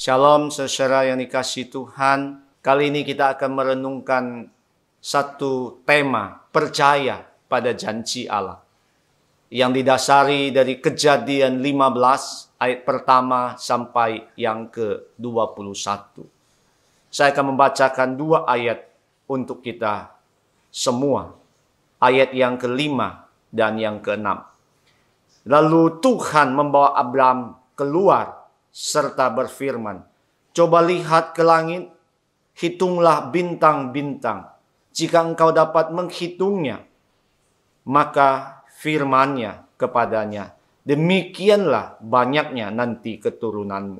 Shalom saudara yang dikasihi Tuhan. Kali ini kita akan merenungkan satu tema, percaya pada janji Allah. Yang didasari dari Kejadian 15 ayat pertama sampai yang ke-21. Saya akan membacakan dua ayat untuk kita semua. Ayat yang ke-5 dan yang ke-6. Lalu Tuhan membawa Abraham keluar serta berfirman, "Coba lihat ke langit, hitunglah bintang-bintang. Jika engkau dapat menghitungnya." Maka firman-Nya kepadanya, "Demikianlah banyaknya nanti keturunanmu."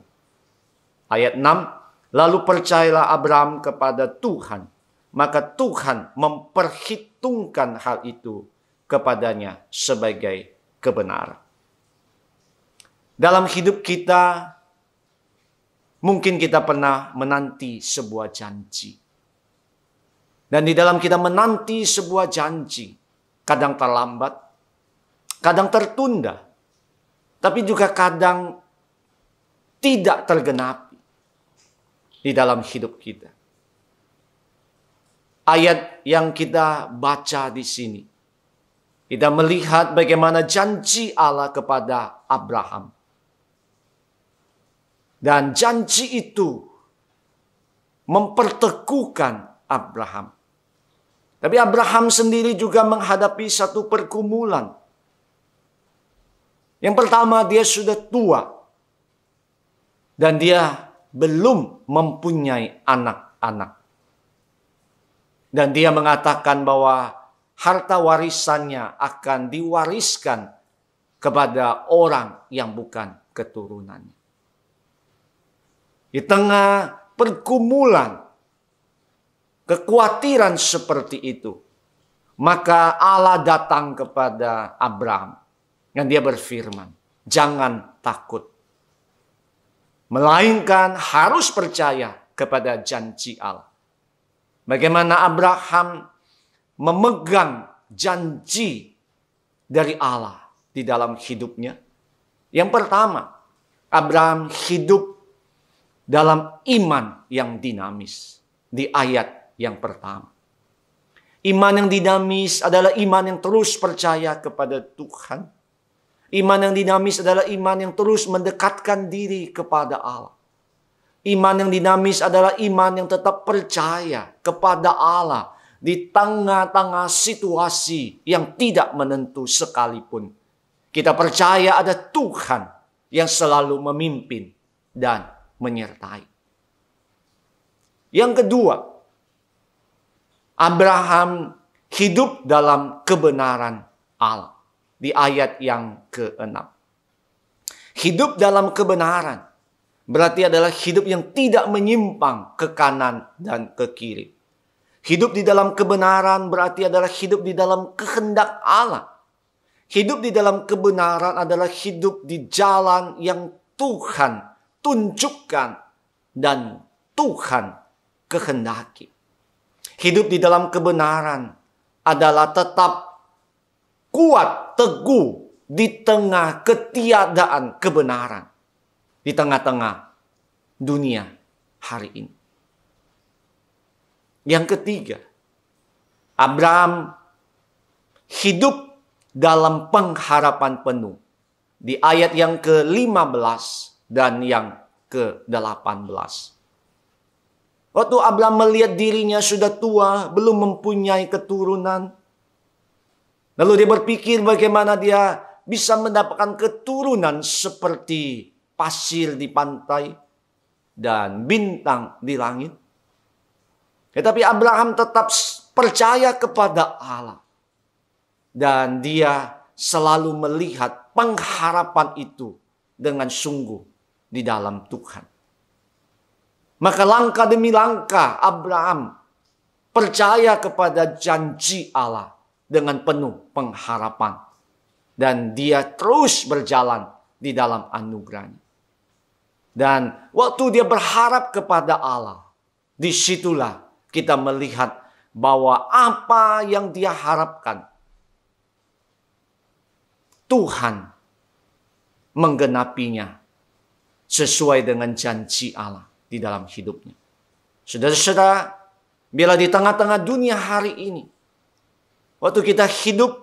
Ayat 6, lalu percayalah Abraham kepada Tuhan, maka Tuhan memperhitungkan hal itu kepadanya sebagai kebenaran. Dalam hidup kita, mungkin kita pernah menanti sebuah janji. Dan di dalam kita menanti sebuah janji, kadang terlambat, kadang tertunda, tapi juga kadang tidak tergenapi di dalam hidup kita. Ayat yang kita baca di sini, kita melihat bagaimana janji Allah kepada Abraham. Dan janji itu memperteguhkan Abraham. Tapi Abraham sendiri juga menghadapi satu pergumulan. Yang pertama, dia sudah tua. Dan dia belum mempunyai anak-anak. Dan dia mengatakan bahwa harta warisannya akan diwariskan kepada orang yang bukan keturunannya. Di tengah pergumulan, kekhawatiran seperti itu, maka Allah datang kepada Abraham dan dia berfirman, "Jangan takut, melainkan harus percaya kepada janji Allah." Bagaimana Abraham memegang janji dari Allah di dalam hidupnya? Yang pertama, Abraham hidup dalam iman yang dinamis. Di ayat yang pertama. Iman yang dinamis adalah iman yang terus percaya kepada Tuhan. Iman yang dinamis adalah iman yang terus mendekatkan diri kepada Allah. Iman yang dinamis adalah iman yang tetap percaya kepada Allah di tengah-tengah situasi yang tidak menentu sekalipun. Kita percaya ada Tuhan yang selalu memimpin dan menyertai. Yang kedua, Abraham hidup dalam kebenaran Allah. Di ayat yang ke-6. Hidup dalam kebenaran berarti adalah hidup yang tidak menyimpang ke kanan dan ke kiri. Hidup di dalam kebenaran berarti adalah hidup di dalam kehendak Allah. Hidup di dalam kebenaran adalah hidup di jalan yang Tuhan tunjukkan dan Tuhan kehendaki. Hidup di dalam kebenaran adalah tetap kuat, teguh di tengah ketiadaan kebenaran. Di tengah-tengah dunia hari ini. Yang ketiga, Abraham hidup dalam pengharapan penuh. Di ayat yang ke-15 dan yang ke-18. Waktu Abraham melihat dirinya sudah tua, belum mempunyai keturunan. Lalu dia berpikir bagaimana dia bisa mendapatkan keturunan seperti pasir di pantai dan bintang di langit. Tetapi Abraham tetap percaya kepada Allah. Dan dia selalu melihat pengharapan itu dengan sungguh di dalam Tuhan. Maka langkah demi langkah Abraham percaya kepada janji Allah dengan penuh pengharapan. Dan dia terus berjalan di dalam anugerahnya. Dan waktu dia berharap kepada Allah, disitulah kita melihat bahwa apa yang dia harapkan, Tuhan menggenapinya sesuai dengan janji Allah di dalam hidupnya. Saudara-saudara, bila di tengah-tengah dunia hari ini, waktu kita hidup,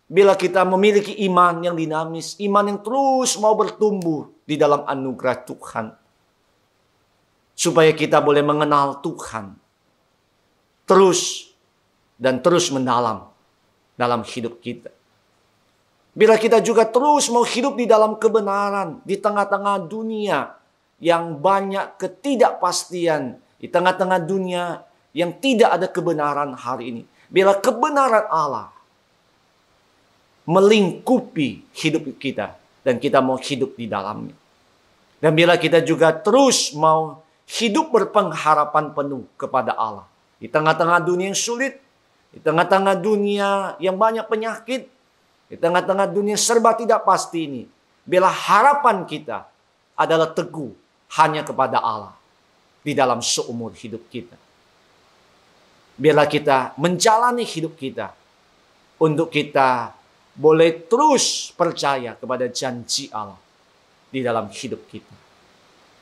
bila kita memiliki iman yang dinamis, iman yang terus mau bertumbuh di dalam anugerah Tuhan, supaya kita boleh mengenal Tuhan terus dan terus mendalam dalam hidup kita. Bila kita juga terus mau hidup di dalam kebenaran, di tengah-tengah dunia yang banyak ketidakpastian, di tengah-tengah dunia yang tidak ada kebenaran hari ini. Bila kebenaran Allah melingkupi hidup kita dan kita mau hidup di dalamnya. Dan bila kita juga terus mau hidup berpengharapan penuh kepada Allah. Di tengah-tengah dunia yang sulit, di tengah-tengah dunia yang banyak penyakit, di tengah-tengah dunia serba tidak pasti ini, bila harapan kita adalah teguh hanya kepada Allah di dalam seumur hidup kita. Bila kita menjalani hidup kita untuk kita boleh terus percaya kepada janji Allah di dalam hidup kita.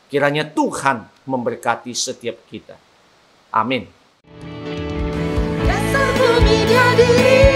Kiranya Tuhan memberkati setiap kita. Amin. Dasar bumi dia diri